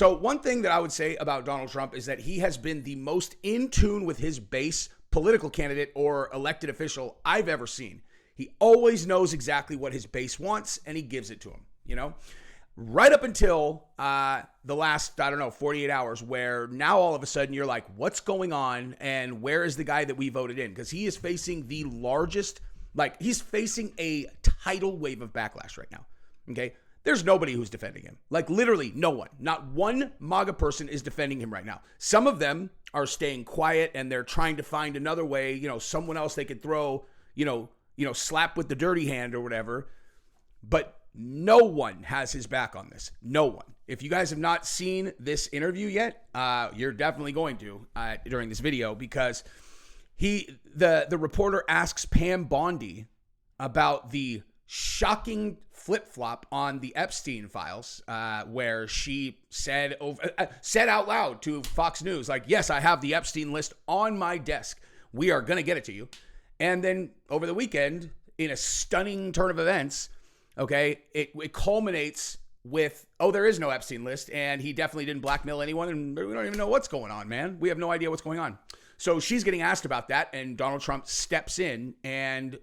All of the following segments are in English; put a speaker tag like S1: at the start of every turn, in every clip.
S1: So one thing that I would say about Donald Trump is that he has been the most in tune with his base political candidate or elected official I've ever seen. He always knows exactly what his base wants, and he gives it to them, you know? Right up until the last, 48 hours, where now all of a sudden you're like, what's going on, and where is the guy that we voted in? Because he is facing the largest, he's facing a tidal wave of backlash right now, okay? There's nobody who's defending him. Literally no one. Not one MAGA person is defending him right now. Some of them are staying quiet, and they're trying to find another way, someone else they could throw, slap with the dirty hand or whatever. But no one has his back on this. No one. If you guys have not seen this interview yet, you're definitely going to during this video, because the reporter asks Pam Bondi about the shocking flip-flop on the Epstein Files, where she said out loud to Fox News, yes, I have the Epstein list on my desk. We are going to get it to you. And then over the weekend, in a stunning turn of events, okay, it culminates with, there is no Epstein list, and he definitely didn't blackmail anyone, and we don't even know what's going on, man. We have no idea what's going on. So she's getting asked about that, and Donald Trump steps in and,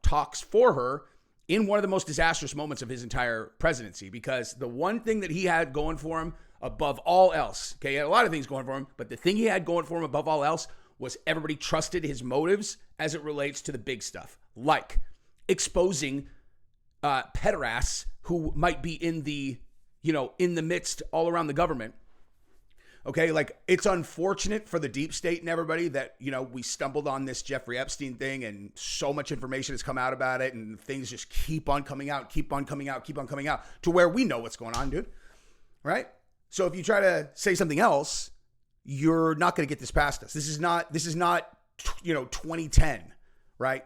S1: talks for her in one of the most disastrous moments of his entire presidency, because the one thing that he had going for him above all else, okay, he had a lot of things going for him, but the thing he had going for him above all else was everybody trusted his motives as it relates to the big stuff, like exposing pederasts who might be in the midst all around the government. Okay, it's unfortunate for the deep state and everybody that, we stumbled on this Jeffrey Epstein thing, and so much information has come out about it, and things just keep on coming out to where we know what's going on, dude. Right? So if you try to say something else, you're not going to get this past us. This is not 2010, right?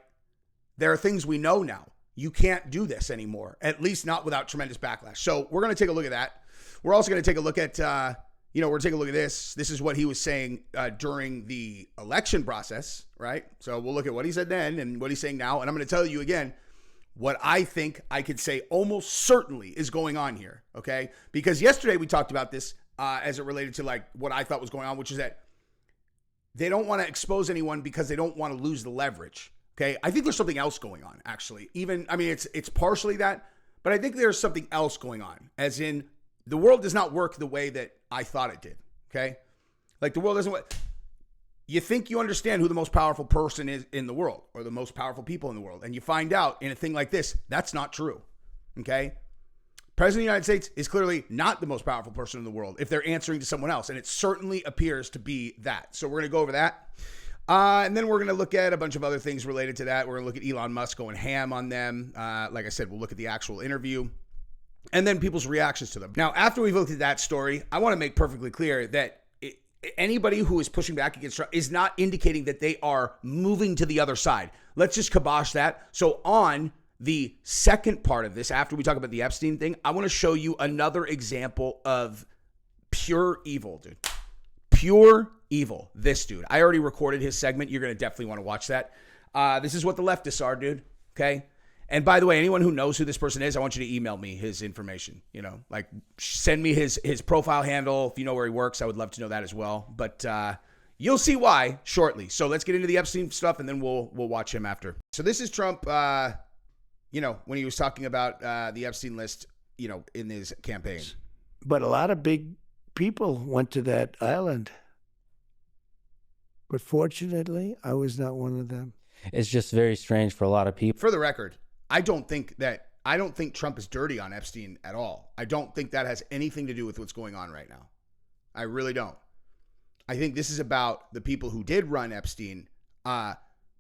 S1: There are things we know now. You can't do this anymore, at least not without tremendous backlash. So we're going to take a look at that. We're also going to take a look at, we're going to take a look at this. This is what he was saying during the election process, right? So we'll look at what he said then and what he's saying now. And I'm going to tell you again what I think I could say almost certainly is going on here, okay? Because yesterday we talked about this as it related to what I thought was going on, which is that they don't want to expose anyone because they don't want to lose the leverage. Okay, I think there's something else going on, actually. It's partially that, but I think there's something else going on, as in the world does not work the way that I thought it did, okay? The world doesn't work. You think you understand who the most powerful person is in the world, or the most powerful people in the world, and you find out in a thing like this, that's not true, okay? President of the United States is clearly not the most powerful person in the world if they're answering to someone else, and it certainly appears to be that. So we're going to go over that. And then we're going to look at a bunch of other things related to that. We're going to look at Elon Musk going ham on them. Like I said, we'll look at the actual interview and then people's reactions to them. Now, after we've looked at that story, I want to make perfectly clear that anybody who is pushing back against Trump is not indicating that they are moving to the other side. Let's just kibosh that. So on the second part of this, after we talk about the Epstein thing, I want to show you another example of pure evil, dude. Pure evil. This dude. I already recorded his segment. You're going to definitely want to watch that. This is what the leftists are, dude. Okay? And by the way, anyone who knows who this person is, I want you to email me his information. Send me his profile handle. If you know where he works, I would love to know that as well. But you'll see why shortly. So let's get into the Epstein stuff, and then we'll watch him after. So this is Trump, when he was talking about the Epstein list, in his campaign.
S2: But a lot of big people went to that island. But fortunately, I was not one of them.
S3: It's just very strange for a lot of people.
S1: For the record, I don't think Trump is dirty on Epstein at all. I don't think that has anything to do with what's going on right now. I really don't. I think this is about the people who did run Epstein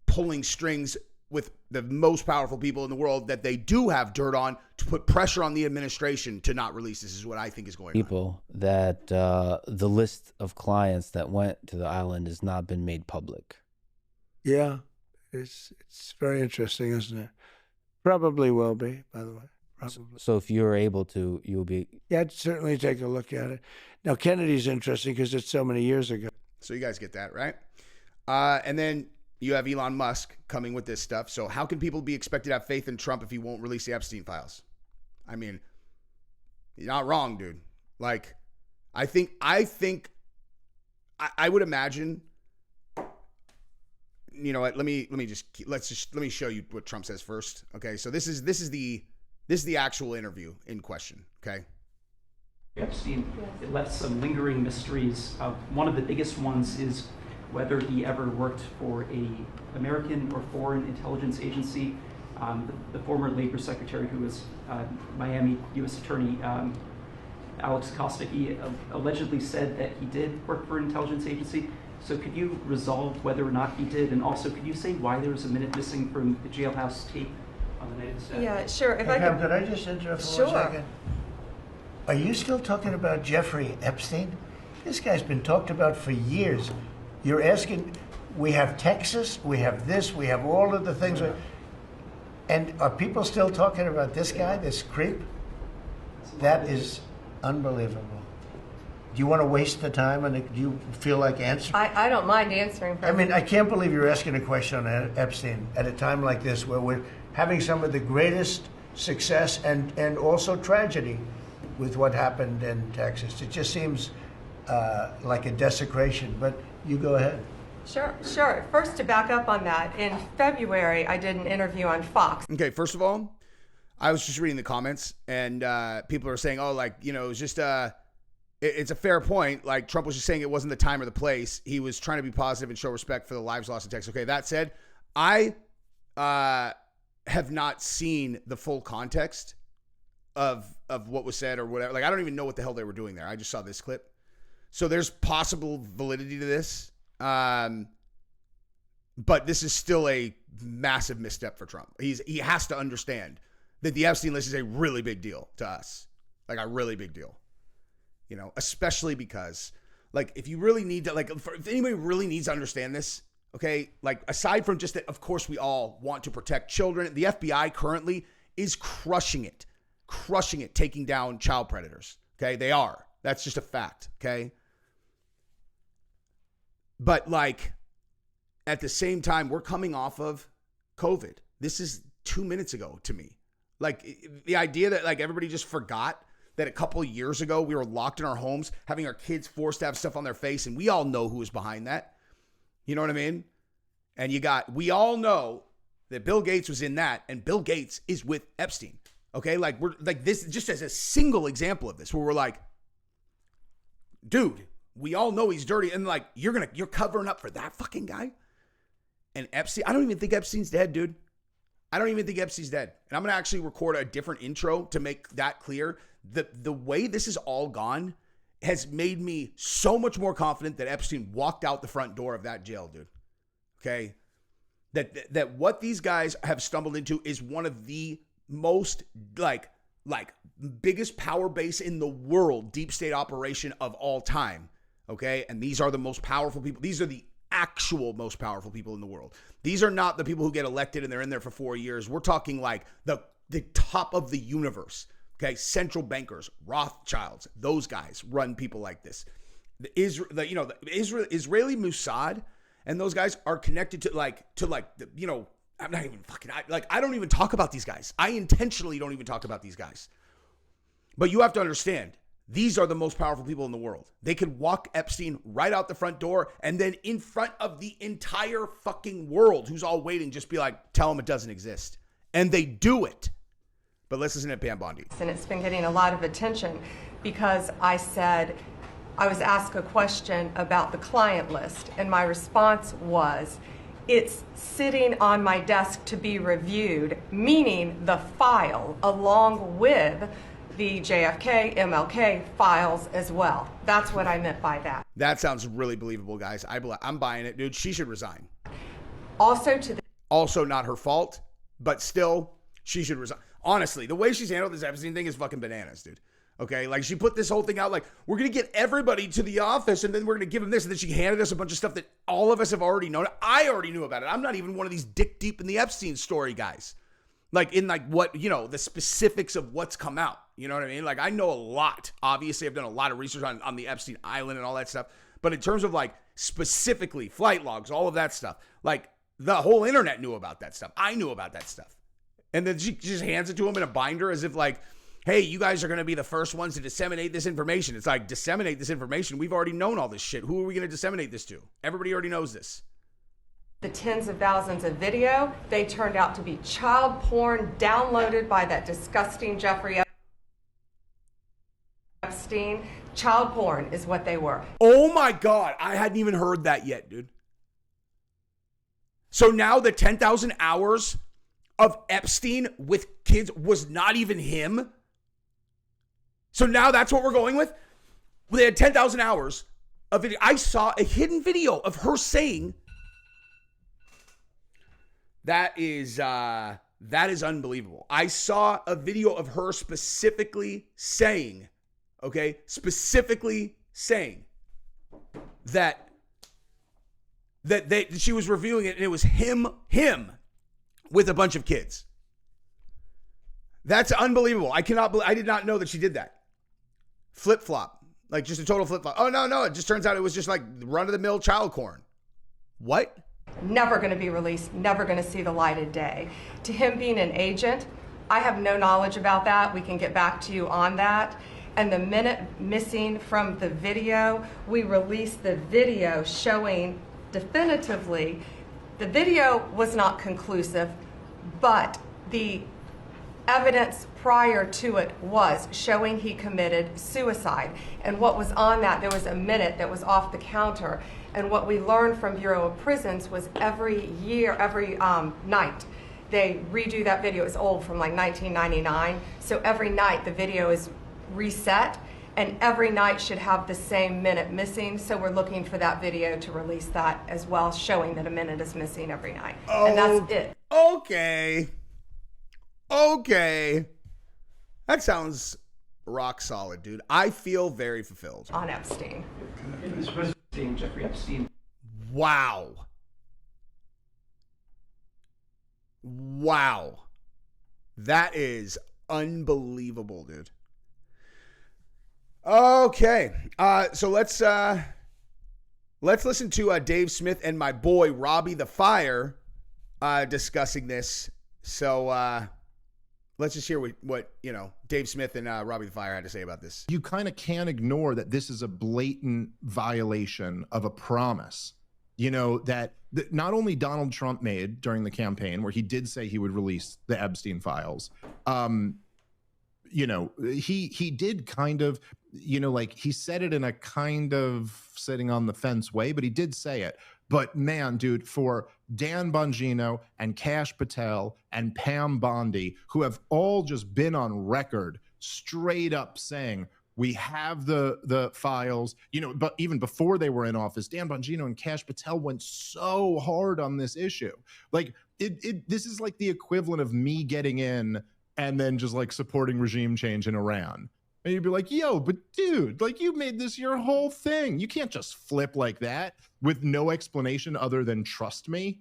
S1: pulling strings with the most powerful people in the world that they do have dirt on to put pressure on the administration to not release. This is what I think is going on.
S3: People that the list of clients that went to the island has not been made public.
S2: Yeah, it's very interesting, isn't it? Probably will be, by the way. Probably.
S3: So if you're able to, you'll be...
S2: Yeah, I'd certainly take a look at it. Now, Kennedy's interesting because it's so many years ago.
S1: So you guys get that, right? And then you have Elon Musk coming with this stuff. So how can people be expected to have faith in Trump if he won't release the Epstein files? I mean, you're not wrong, dude. I would imagine, you know what, let me show you what Trump says first. Okay. So this is the actual interview in question. Okay.
S4: Epstein, it left some lingering mysteries. One of the biggest ones is whether he ever worked for a American or foreign intelligence agency. The former Labor Secretary, who was Miami U.S. Attorney Alex Acosta, he allegedly said that he did work for an intelligence agency. So could you resolve whether or not he did? And also, could you say why there was a minute missing from the jailhouse tape on the night of the stabbing?
S5: Yeah, sure. If I
S2: Could I just interrupt for 1 second? Are you still talking about Jeffrey Epstein? This guy's been talked about for years. You're asking, we have Texas, we have this, we have all of the things. And are people still talking about this guy, this creep? That is unbelievable. Do you want to waste the time, and do you feel like answering?
S5: I don't mind answering.
S2: I mean, I can't believe you're asking a question on Epstein at a time like this, where we're having some of the greatest success and also tragedy with what happened in Texas. It just seems like a desecration, but you go ahead.
S5: Sure. First, to back up on that, in February, I did an interview on Fox.
S1: Okay. First of all, I was just reading the comments, and people are saying, oh, like, you know, it's just, it's a fair point. Like, Trump was just saying it wasn't the time or the place. He was trying to be positive and show respect for the lives lost in Texas. Okay. That said, I have not seen the full context of what was said or whatever. Like, I don't even know what the hell they were doing there. I just saw this clip. So there's possible validity to this. But this is still a massive misstep for Trump. He has to understand that the Epstein list is a really big deal to us. Like, a really big deal. You know, especially because, like, if you really need to, like, if anybody really needs to understand this, okay, like, aside from just that, of course, we all want to protect children. The FBI currently is crushing it, taking down child predators. Okay, they are. That's just a fact. Okay. But, like, at the same time, we're coming off of COVID. This is 2 minutes ago to me. Like, the idea that, like, everybody just forgot that a couple of years ago we were locked in our homes, having our kids forced to have stuff on their face, and we all know who was behind that. You know what I mean? And we all know that Bill Gates was in that, and Bill Gates is with Epstein. Okay? Like, we're like this just as a single example of this, where we're like, dude, we all know he's dirty, and like, you're covering up for that fucking guy. And Epstein, I don't even think Epstein's dead, dude. I don't even think Epstein's dead. And I'm going to actually record a different intro to make that clear. The way this is all gone has made me so much more confident that Epstein walked out the front door of that jail, dude. Okay? That what these guys have stumbled into is one of the most, like biggest power base in the world, deep state operation of all time. Okay? And these are the most powerful people. These are the actual most powerful people in the world. These are not the people who get elected and they're in there for 4 years. We're talking like the top of the universe. Okay, central bankers, Rothschilds, those guys run people like this. The Israeli Mossad and those guys are connected to I'm not even I don't even talk about these guys. I intentionally don't even talk about these guys. But you have to understand, these are the most powerful people in the world. They could walk Epstein right out the front door and then in front of the entire fucking world who's all waiting, just be like, tell them it doesn't exist. And they do it. But let's listen to Pam Bondi.
S5: And it's been getting a lot of attention because I was asked a question about the client list, and my response was, it's sitting on my desk to be reviewed, meaning the file along with the JFK, MLK files as well. That's what I meant by that.
S1: That sounds really believable, guys. I'm buying it, dude. She should resign. Also not her fault, but still, she should resign. Honestly, the way she's handled this Epstein thing is fucking bananas, dude. Okay, like, she put this whole thing out like, we're going to get everybody to the office and then we're going to give them this. And then she handed us a bunch of stuff that all of us have already known. I already knew about it. I'm not even one of these dick deep in the Epstein story guys. Like, in like what, the specifics of what's come out. You know what I mean? Like, I know a lot. Obviously, I've done a lot of research on the Epstein Island and all that stuff. But in terms of like specifically flight logs, all of that stuff, like the whole internet knew about that stuff. I knew about that stuff. And then she just hands it to him in a binder as if like, hey, you guys are going to be the first ones to disseminate this information. It's like, disseminate this information. We've already known all this shit. Who are we going to disseminate this to? Everybody already knows this.
S5: The tens of thousands of video, they turned out to be child porn downloaded by that disgusting Jeffrey Epstein. Child porn is what they were.
S1: Oh my God. I hadn't even heard that yet, dude. So now the 10,000 hours of Epstein with kids was not even him. So now that's what we're going with? They had 10,000 hours of video. I saw a hidden video of her saying, that is unbelievable. I saw a video of her specifically saying that she was reviewing it and it was him with a bunch of kids. That's unbelievable. I did not know that she did that. Flip-flop. Like just a total flip-flop. Oh, no. It just turns out it was just like run-of-the-mill child porn. What?
S5: Never going to be released, never going to see the light of day. To him being an agent, I have no knowledge about that. We can get back to you on that. And the minute missing from the video, we released the video showing definitively, the video was not conclusive, but the evidence prior to it was showing he committed suicide. And what was on that, there was a minute that was off the counter. And what we learned from Bureau of Prisons was every night, they redo that video. It's old, from like 1999. So every night the video is reset, and every night should have the same minute missing. So we're looking for that video to release that as well, showing that a minute is missing every night. And that's it.
S1: Okay. That sounds rock solid, dude. I feel very fulfilled.
S5: On Epstein.
S4: Jeffrey Epstein.
S1: Wow. That is unbelievable, dude. Okay. So let's listen to Dave Smith and my boy Robby the Fire discussing this. So let's just hear what Dave Smith and Robby the Fire had to say about this.
S6: You kind of can't ignore that this is a blatant violation of a promise, that not only Donald Trump made during the campaign, where he did say he would release the Epstein files. He did kind of, he said it in a kind of sitting on the fence way, but he did say it. But man, dude, for Dan Bongino and Kash Patel and Pam Bondi, who have all just been on record straight up saying, we have the files, but even before they were in office, Dan Bongino and Kash Patel went so hard on this issue. Like this is like the equivalent of me getting in and then just like supporting regime change in Iran. And you'd be like, yo, but dude, like you made this your whole thing. You can't just flip like that with no explanation other than trust me.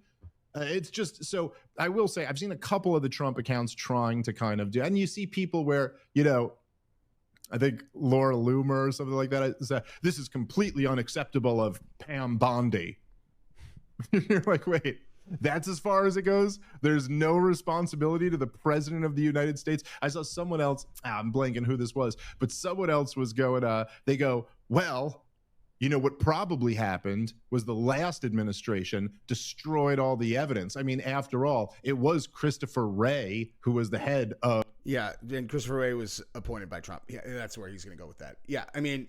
S6: It's just, so I will say, I've seen a couple of the Trump accounts trying to kind of do, and you see people where, I think Laura Loomer or something like that, this is completely unacceptable of Pam Bondi. You're like, wait, that's as far as it goes? There's no responsibility to the president of the United States? I saw someone else, I'm blanking who this was, but someone else was going, they go, well, what probably happened was the last administration destroyed all the evidence. I mean, after all, it was Christopher Wray who was the head of.
S1: Yeah, and Christopher Wray was appointed by Trump. Yeah, that's where he's going to go with that. Yeah, I mean,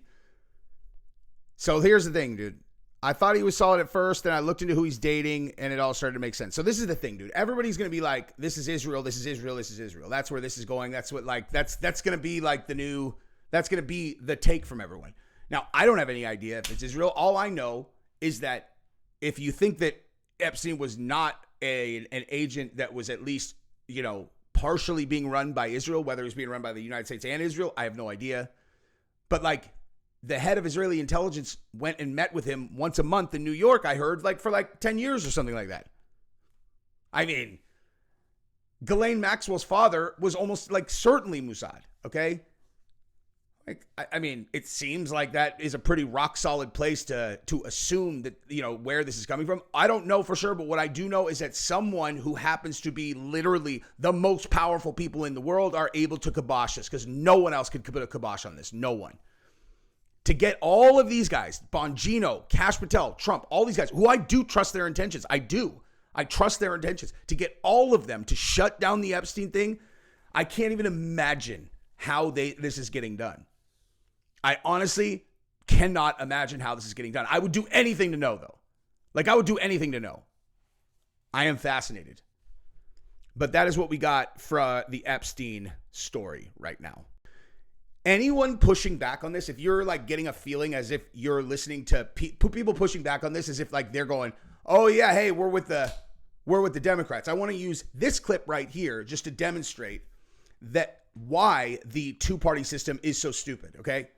S1: so here's the thing, dude. I thought he was solid at first, then I looked into who he's dating, and it all started to make sense. So this is the thing, dude. Everybody's going to be like, this is Israel, this is Israel, this is Israel. That's where this is going. That's what, like, that's going to be like the new, that's going to be the take from everyone. Now, I don't have any idea if it's Israel. All I know is that if you think that Epstein was not an agent that was at least, partially being run by Israel, whether he's being run by the United States and Israel, I have no idea. But like the head of Israeli intelligence went and met with him once a month in New York, I heard, like for like 10 years or something like that. I mean, Ghislaine Maxwell's father was almost like certainly Mossad, okay? Like, I mean, it seems like that is a pretty rock solid place to assume that, you know, where this is coming from. I don't know for sure, but what I do know is that someone who happens to be literally the most powerful people in the world are able to kibosh this, because no one else could put a kibosh on this. No one. To get all of these guys, Bongino, Kash Patel, Trump, all these guys, who I do trust their intentions. I do. I trust their intentions. To get all of them to shut down the Epstein thing, I can't even imagine how this is getting done. I honestly cannot imagine how this is getting done. I would do anything to know, though. Like, I would do anything to know. I am fascinated. But that is what we got for the Epstein story right now. Anyone pushing back on this, if you're like getting a feeling as if you're listening to people pushing back on this as if like they're going, oh yeah, hey, we're with the Democrats. I want to use this clip right here just to demonstrate that why the two-party system is so stupid, okay?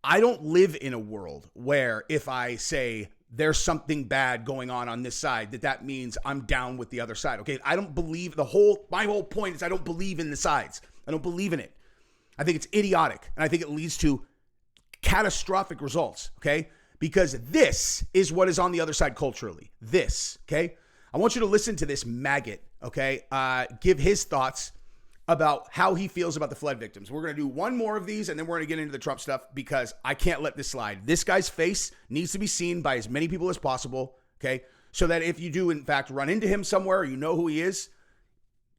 S1: I don't live in a world where if I say there's something bad going on this side, that means I'm down with the other side, okay? I don't believe my whole point is I don't believe in the sides. I don't believe in it. I think it's idiotic, and I think it leads to catastrophic results, okay? Because this is what is on the other side culturally. This, okay? I want you to listen to this maggot, okay? Give his thoughts about how he feels about the flood victims. We're going to do one more of these, and then we're going to get into the Trump stuff because I can't let this slide. This guy's face needs to be seen by as many people as possible, okay? So that if you do, in fact, run into him somewhere, or you know who he is,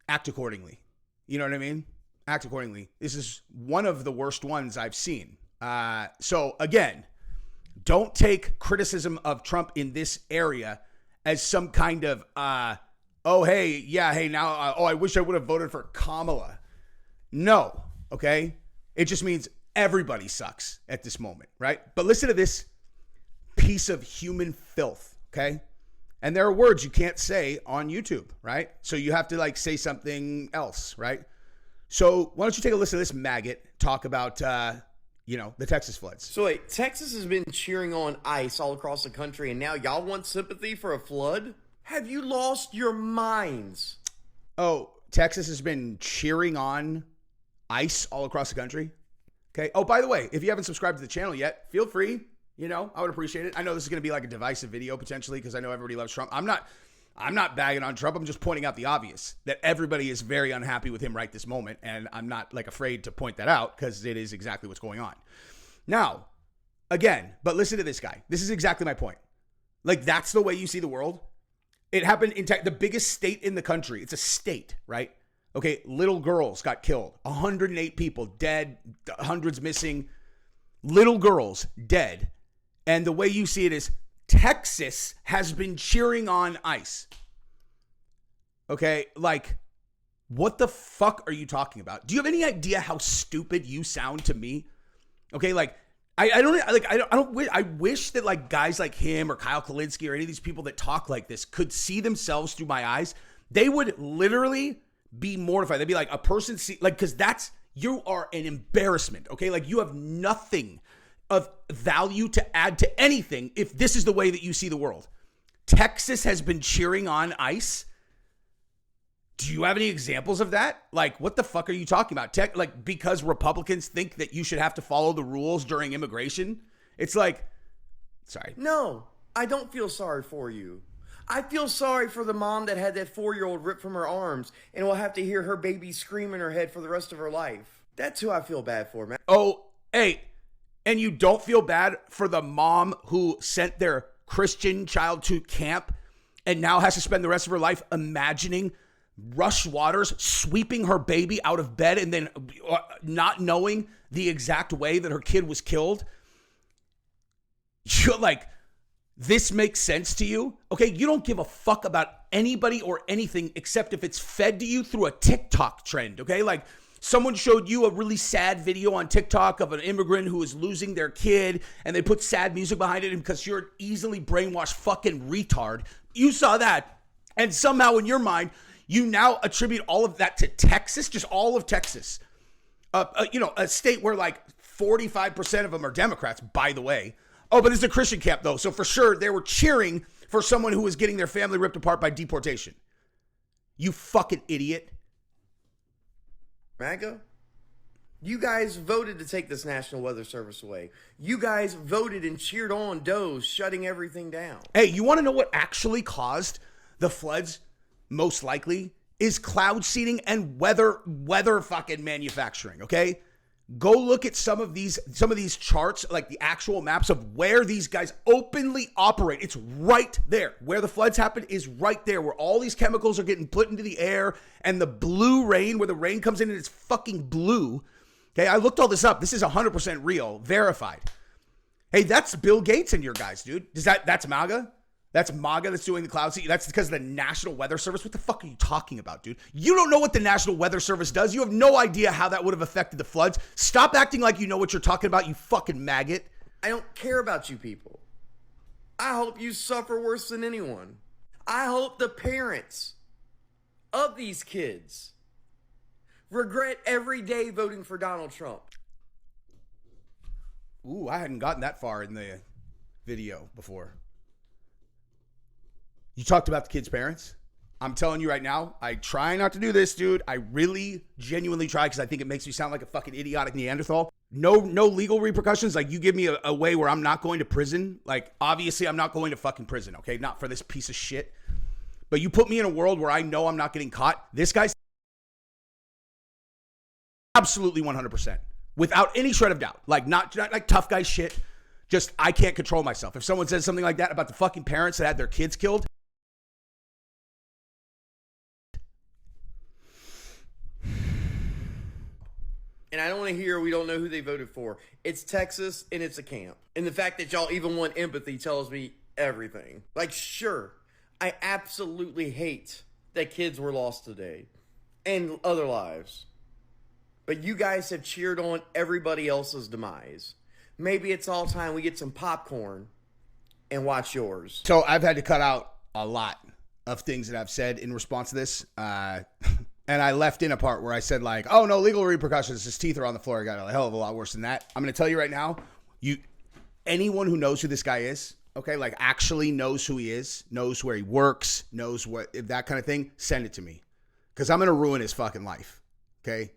S1: act accordingly. You know what I mean? Act accordingly. This is one of the worst ones I've seen. So, again, don't take criticism of Trump in this area as some kind of... oh, hey, yeah, hey, now, I wish I would have voted for Kamala. No, okay? It just means everybody sucks at this moment, right? But listen to this piece of human filth, okay? And there are words you can't say on YouTube, right? So you have to, like, say something else, right? So why don't you take a listen to this maggot talk about, the Texas floods.
S7: So wait, Texas has been cheering on ICE all across the country, and now y'all want sympathy for a flood? Have you lost your minds?
S1: Oh, Texas has been cheering on ICE all across the country. Okay. Oh, by the way, if you haven't subscribed to the channel yet, feel free. I would appreciate it. I know this is going to be like a divisive video potentially because I know everybody loves Trump. I'm not bagging on Trump. I'm just pointing out the obvious that everybody is very unhappy with him right this moment. And I'm not like afraid to point that out because it is exactly what's going on. Now, again, but listen to this guy. This is exactly my point. Like, that's the way you see the world. It happened in the biggest state in the country. It's a state, right? Okay, little girls got killed. 108 people dead, hundreds missing. Little girls dead. And the way you see it is Texas has been cheering on ICE. Okay, like, what the fuck are you talking about? Do you have any idea how stupid you sound to me? Okay, like, I wish that like guys like him or Kyle Kalinske or any of these people that talk like this could see themselves through my eyes. They would literally be mortified. They'd be like, a person because you are an embarrassment. Okay. Like, you have nothing of value to add to anything if this is the way that you see the world. Texas has been cheering on ICE. Do you have any examples of that? Like, what the fuck are you talking about? Because Republicans think that you should have to follow the rules during immigration? It's like, sorry.
S7: No, I don't feel sorry for you. I feel sorry for the mom that had that 4-year-old ripped from her arms and will have to hear her baby scream in her head for the rest of her life. That's who I feel bad for, man.
S1: Oh, hey, and you don't feel bad for the mom who sent their Christian child to camp and now has to spend the rest of her life imagining rush waters sweeping her baby out of bed and then not knowing the exact way that her kid was killed? You're like, this makes sense to you? Okay, you don't give a fuck about anybody or anything except if it's fed to you through a TikTok trend, okay? Like, someone showed you a really sad video on TikTok of an immigrant who is losing their kid and they put sad music behind it because you're an easily brainwashed fucking retard. You saw that, and somehow in your mind, you now attribute all of that to Texas, just all of Texas. A state where like 45% of them are Democrats, by the way. Oh, but it's a Christian camp though. So for sure they were cheering for someone who was getting their family ripped apart by deportation. You fucking idiot.
S7: MAGA? You guys voted to take this National Weather Service away. You guys voted and cheered on DOJ shutting everything down.
S1: Hey, you want to know what actually caused the floods? Most likely is cloud seeding and weather fucking manufacturing, okay? Go look at some of these charts, like the actual maps of where these guys openly operate. It's right there. Where the floods happen is right there, where all these chemicals are getting put into the air, and the blue rain, where the rain comes in and it's fucking blue. Okay, I looked all this up. This is 100% real, verified. Hey, that's Bill Gates and your guys, dude. That's MAGA? That's MAGA that's doing the cloud seeding? That's because of the National Weather Service? What the fuck are you talking about, dude? You don't know what the National Weather Service does. You have no idea how that would have affected the floods. Stop acting like you know what you're talking about, you fucking maggot.
S7: I don't care about you people. I hope you suffer worse than anyone. I hope the parents of these kids regret every day voting for Donald Trump.
S1: Ooh, I hadn't gotten that far in the video before. You talked about the kids' parents. I'm telling you right now, I try not to do this, dude. I really genuinely try because I think it makes me sound like a fucking idiotic Neanderthal. No legal repercussions. Like, you give me a way where I'm not going to prison. Like, obviously, I'm not going to fucking prison, okay? Not for this piece of shit. But you put me in a world where I know I'm not getting caught. This guy's absolutely 100%. Without any shred of doubt. Like, not like tough guy shit. Just, I can't control myself. If someone says something like that about the fucking parents that had their kids killed,
S7: and I don't want to hear we don't know who they voted for. It's Texas and it's a camp. And the fact that y'all even want empathy tells me everything. Like, sure, I absolutely hate that kids were lost today and other lives. But you guys have cheered on everybody else's demise. Maybe it's all time we get some popcorn and watch yours.
S1: So I've had to cut out a lot of things that I've said in response to this. And I left in a part where I said, like, oh, no, legal repercussions. His teeth are on the floor. I got a hell of a lot worse than that. I'm going to tell you right now, anyone who knows who this guy is, okay, like actually knows who he is, knows where he works, knows what, that kind of thing, send it to me. Because I'm going to ruin his fucking life, okay?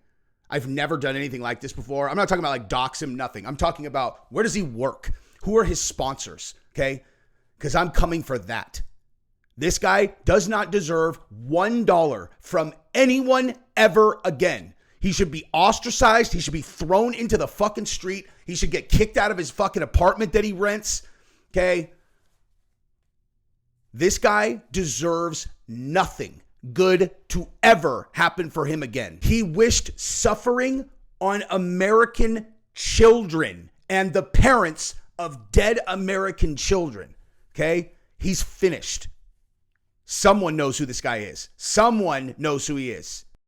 S1: I've never done anything like this before. I'm not talking about like dox him, nothing. I'm talking about where does he work? Who are his sponsors, okay? Because I'm coming for that. This guy does not deserve $1 from anyone ever again. He should be ostracized. He should be thrown into the fucking street. He should get kicked out of his fucking apartment that he rents. Okay? This guy deserves nothing good to ever happen for him again. He wished suffering on American children and the parents of dead American children. Okay? He's finished. Someone knows who this guy is. Someone knows who he is.